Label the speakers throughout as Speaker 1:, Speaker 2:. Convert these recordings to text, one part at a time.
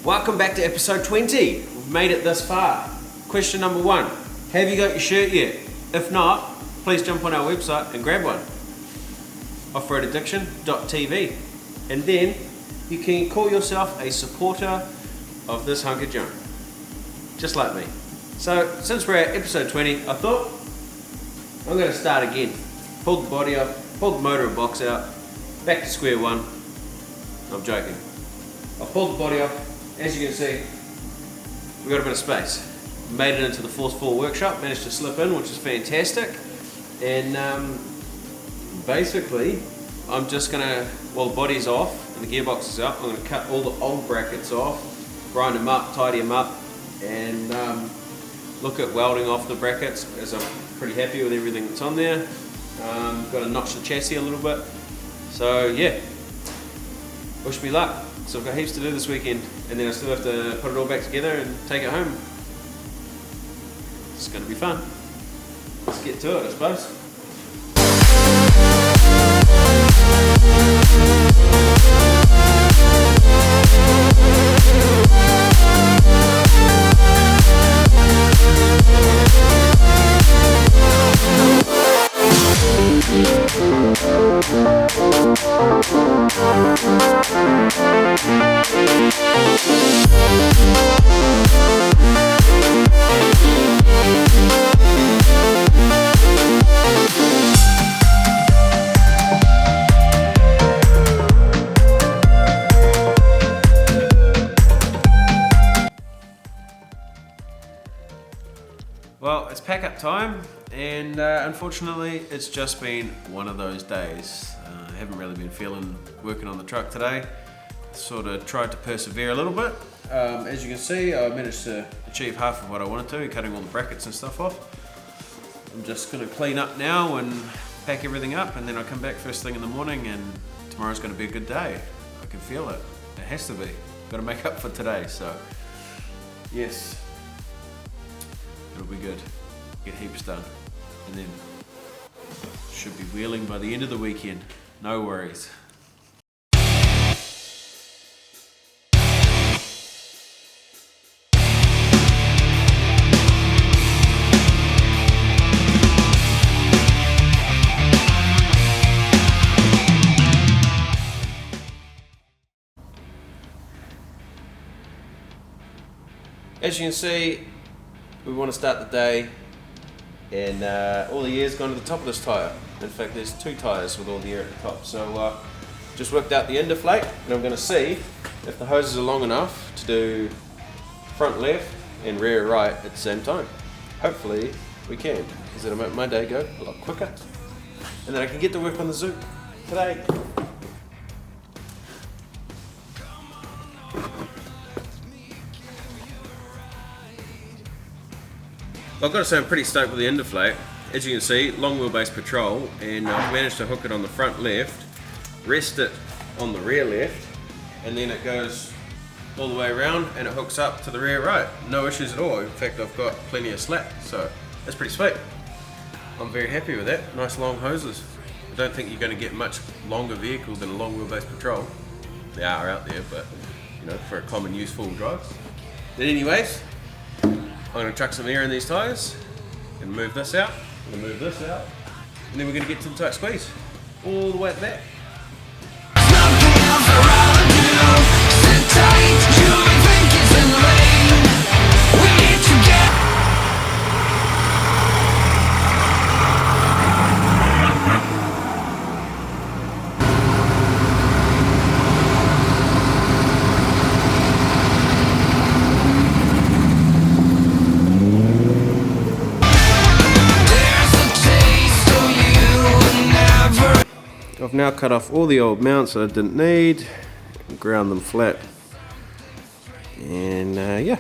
Speaker 1: Welcome back to episode 20. We've made it this far. Question number 1. Have you got your shirt yet? If not, please jump on our website and grab one. offroadaddiction.tv. And then you can call yourself a supporter of this hunk of junk. Just like me. So, since we're at episode 20, I thought I'm going to start again. Pull the body up, pull the motor and box out, back to square one. I'm joking. I pulled the body off. As you can see, we've got a bit of space. Made it into the Force 4 workshop, managed to slip in, which is fantastic. And basically, I'm just gonna, while the body's off and the gearbox is up, I'm gonna cut all the old brackets off, grind them up, tidy them up, and look at welding off the brackets, as I'm pretty happy with everything that's on there. Got to notch the chassis a little bit. So yeah, wish me luck. So I've got heaps to do this weekend, and then I still have to put it all back together and take it home. It's going to be fun. Let's get to it, I suppose. Well, it's pack up time, and unfortunately it's just been one of those days. I haven't really been feeling working on the truck today. Sort of tried to persevere a little bit. As you can see, I managed to achieve half of what I wanted to, cutting all the brackets and stuff off. I'm just going to clean up now and pack everything up, and then I'll come back first thing in the morning, and tomorrow's going to be a good day. I can feel it. It has to be. Got to make up for today, so yes. It'll be good. Get heaps done. And then should be wheeling by the end of the weekend. No worries. As you can see, we want to start the day, and all the air's gone to the top of this tyre. In fact, there's 2 tyres with all the air at the top. So just worked out the end deflate, and I'm going to see if the hoses are long enough to do front left and rear right at the same time. Hopefully we can, because it'll make my day go a lot quicker. And then I can get to work on the Zook today. I've got to say I'm pretty stoked with the end deflate. As you can see, long wheelbase patrol, and I've managed to hook it on the front left, rest it on the rear left, and then it goes all the way around and it hooks up to the rear right. No issues at all. In fact, I've got plenty of slack, so that's pretty sweet. I'm very happy with that. Nice long hoses. I don't think you're going to get much longer vehicle than a long wheelbase patrol. They are out there, but you know, for a common use full drive. But anyways, I'm going to chuck some air in these tyres and move this out, and move this out, and then we're going to get to the tight squeeze all the way at the back. I've now cut off all the old mounts that I didn't need, and ground them flat, and yeah,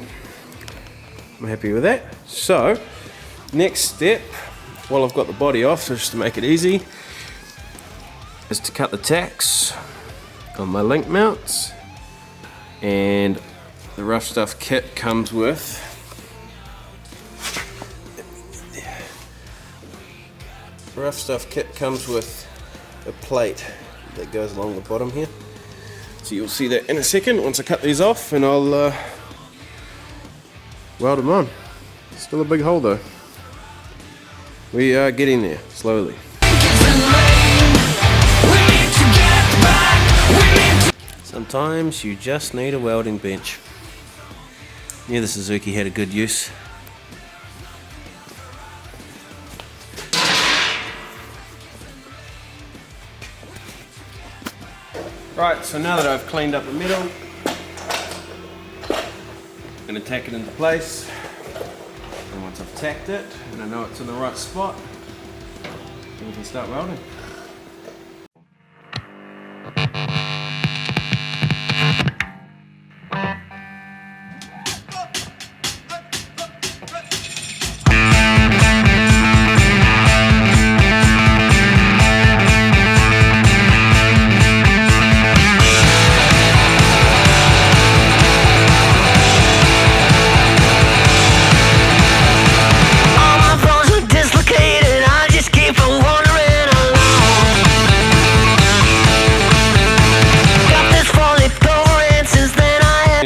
Speaker 1: I'm happy with that. So next step, while I've got the body off, so just to make it easy, is to cut the tacks on my link mounts, and the RuffStuff kit comes with a plate that goes along the bottom here. So you'll see that in a second once I cut these off, and I'll weld them on. Still a big hole though. We are getting there, slowly. Sometimes you just need a welding bench. Yeah, the Suzuki had a good use. Right, so now that I've cleaned up the metal, I'm going to tack it into place. And once I've tacked it, and I know it's in the right spot, then we can start welding.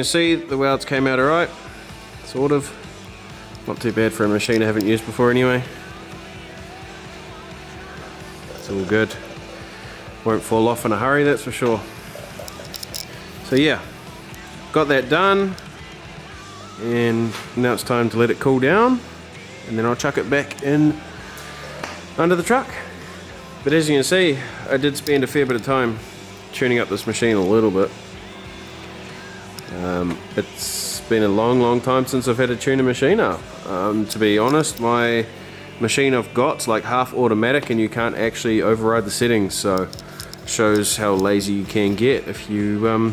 Speaker 1: See, the welds came out alright, sort of. Not too bad for a machine I haven't used before anyway. It's all good. Won't fall off in a hurry, that's for sure. So yeah, got that done, and now it's time to let it cool down, and then I'll chuck it back in under the truck. But as you can see, I did spend a fair bit of time tuning up this machine a little bit. It's been a long time since I've had to tune a machine up. To be honest, my machine I've got's like half automatic and you can't actually override the settings, so it shows how lazy you can get if you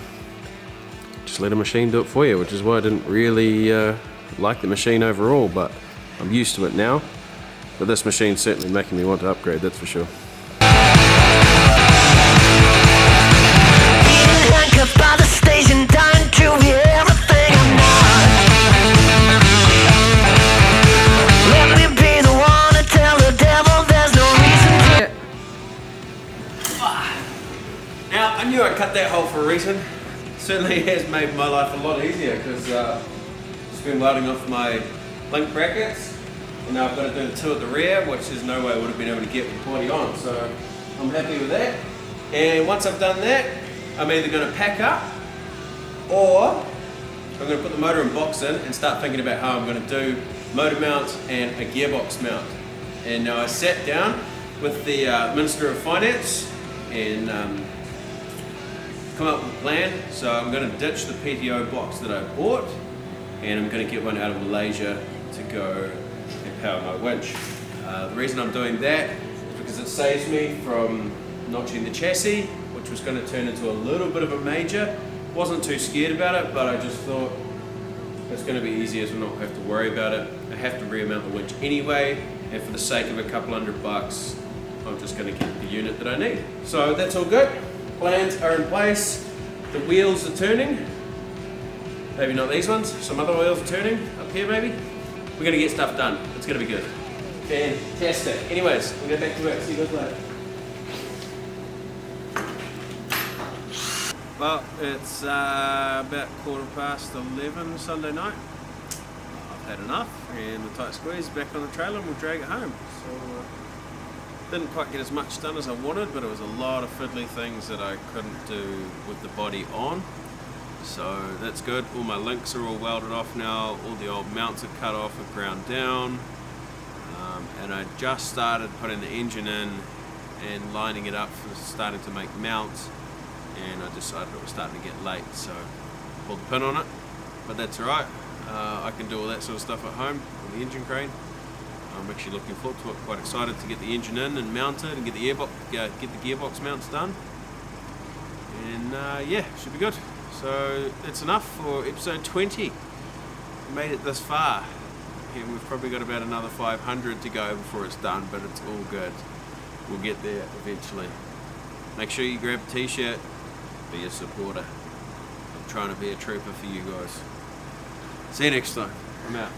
Speaker 1: just let a machine do it for you, which is why I didn't really like the machine overall, but I'm used to it now. But this machine's certainly making me want to upgrade, that's for sure. By the station, time to be everything I'm not. Let me be the one to tell the devil there's no reason to. Now, I knew I cut that hole for a reason. Certainly has made my life a lot easier because just been welding off my link brackets, and now I've got to do the two at the rear, which there's no way I would have been able to get with the body on. So I'm happy with that. And once I've done that, I'm either going to pack up, or I'm going to put the motor and box in and start thinking about how I'm going to do motor mounts and a gearbox mount. And now I sat down with the Minister of Finance and come up with a plan. So I'm going to ditch the PTO box that I bought, and I'm going to get one out of Malaysia to go and power my winch. The reason I'm doing that is because it saves me from notching the chassis, which was going to turn into a little bit of a major. Wasn't too scared about it, but I just thought it's going to be easier to not have to worry about it. I have to re-mount the winch anyway, and for the sake of a couple $100, I'm just going to get the unit that I need. So that's all good. Plans are in place. The wheels are turning. Maybe not these ones. Some other wheels are turning up here maybe. We're going to get stuff done. It's going to be good. Fantastic. Anyways, we'll get back to work. See you guys later. Well, it's about 11:15 Sunday night. I've had enough, and the tight squeeze back on the trailer, and we'll drag it home. So didn't quite get as much done as I wanted, but it was a lot of fiddly things that I couldn't do with the body on. So that's good. All my links are all welded off now. All the old mounts are cut off and ground down. And I just started putting the engine in and lining it up for starting to make mounts. And I decided it was starting to get late, so I pulled the pin on it, but that's alright. I can do all that sort of stuff at home with the engine crane. I'm actually looking forward to it, quite excited to get the engine in and mount it and get the gearbox mounts done. And yeah, should be good. So that's enough for episode 20. We made it this far, and we've probably got about another 500 to go before it's done, but it's all good. We'll get there eventually. Make sure you grab a t-shirt. Be a supporter. I'm trying to be a trooper for you guys. See you next time. I'm out.